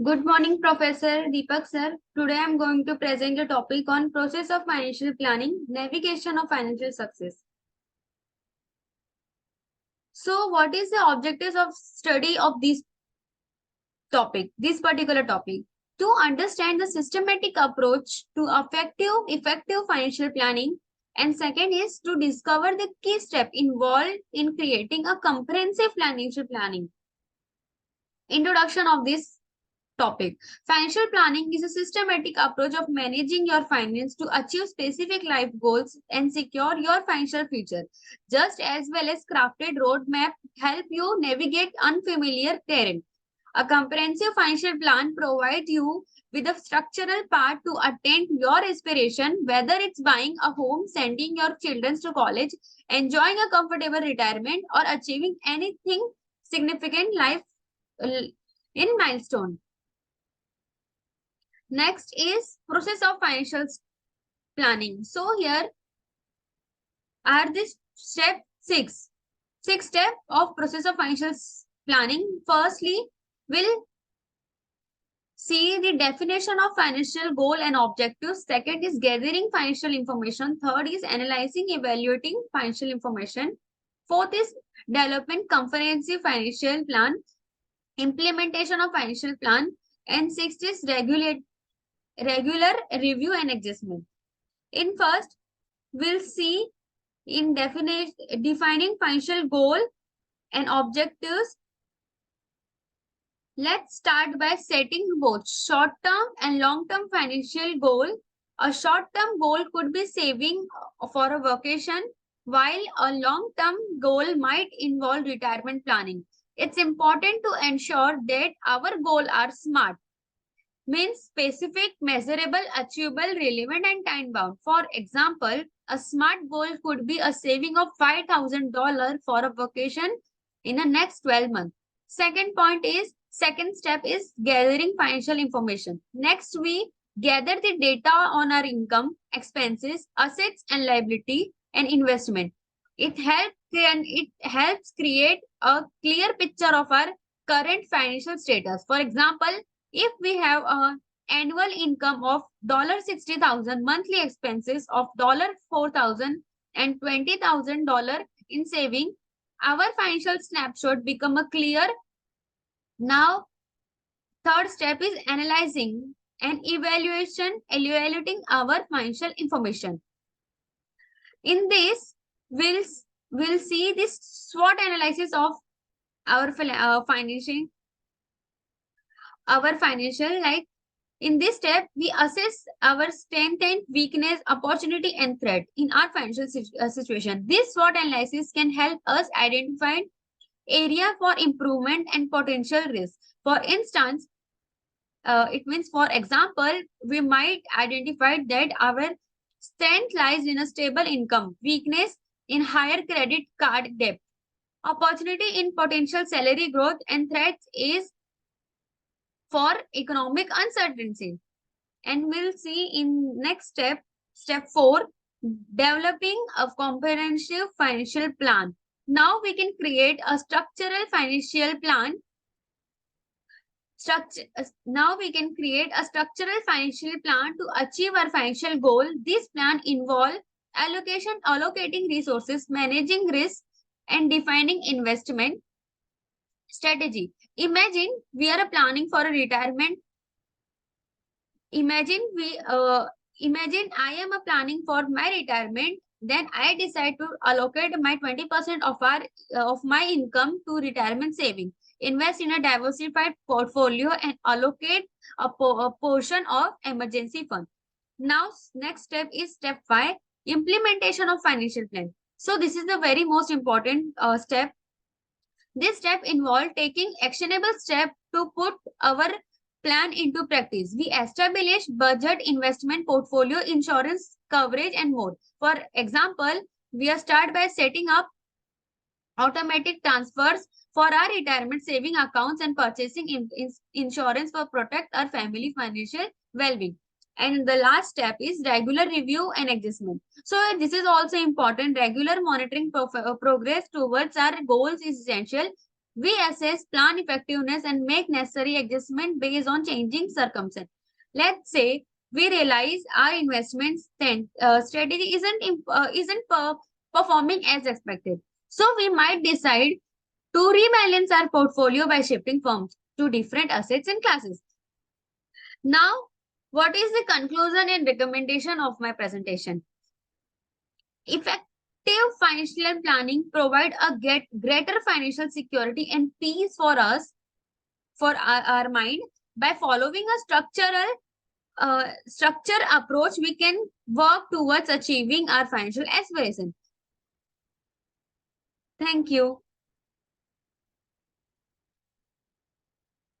Good morning, Professor Deepak sir. Today I am going to present a topic on process of financial planning, navigation of financial success. So, what is the objectives of study of this particular topic? To understand the systematic approach to effective financial planning, and second is to discover the key step involved in creating a comprehensive financial planning. Introduction of this topic. Financial planning is a systematic approach of managing your finance to achieve specific life goals and secure your financial future, just as well as crafted roadmap help you navigate unfamiliar terrain. A comprehensive financial plan provides you with a structural path to attain your aspiration, whether it's buying a home, sending your children to college, enjoying a comfortable retirement, or achieving anything significant life in milestone. Next is process of financial planning. So here are this step six. Six step of process of financial planning. Firstly, we'll see the definition of financial goal and objectives. Second is gathering financial information. Third is analyzing, evaluating financial information. Fourth is development comprehensive financial plan, implementation of financial plan, and sixth is regular review and adjustment. In first, we'll see in defining financial goal and objectives. Let's start by setting both short-term and long-term financial goal. A short-term goal could be saving for a vacation, while a long-term goal might involve retirement planning. It's important to ensure that our goals are SMART, means specific, measurable, achievable, relevant, and time-bound. For example, a SMART goal could be a saving of $5,000 for a vacation in the next 12 months. Second step is gathering financial information. Next, we gather the data on our income, expenses, assets and liability, and investment. It helps create a clear picture of our current financial status. For example, if we have an annual income of $60,000, monthly expenses of $4,000, and $20,000 in saving, our financial snapshot become a clear. Now, third step is analyzing and evaluating our financial information. In this, we'll see this SWOT analysis of our financial. Like in this step, we assess our strength and weakness, opportunity and threat in our financial situation. This SWOT analysis can help us identify area for improvement and potential risk. For instance, it means, for example, we might identify that our strength lies in a stable income, weakness in higher credit card debt, opportunity in potential salary growth, and threat is for economic uncertainty. And we'll see in next step, step 4, developing a comprehensive financial plan. Now we can create a structural financial plan. Now we can create a structural financial plan to achieve our financial goal. This plan involves allocating resources, managing risk, and defining investment strategy. Imagine we are planning for a retirement. Imagine I am planning for my retirement. Then I decide to allocate my 20% of my income to retirement saving, invest in a diversified portfolio, and allocate a portion of emergency fund. Now, next step is step 5, implementation of financial plan. So this is the very most important step. This step involves taking actionable steps to put our plan into practice. We establish budget, investment, portfolio, insurance, coverage, and more. For example, we start by setting up automatic transfers for our retirement saving accounts and purchasing insurance for protect our family financial well-being. And the last step is regular review and adjustment. So this is also important. Regular monitoring progress towards our goals is essential. We assess plan effectiveness and make necessary adjustment based on changing circumstances. Let's say we realize our investment strategy isn't performing as expected. So we might decide to rebalance our portfolio by shifting firms to different assets and classes. Now, what is the conclusion and recommendation of my presentation? Effective financial planning provide a greater financial security and peace for us, for our mind. By following a structure approach, we can work towards achieving our financial aspiration. Thank you.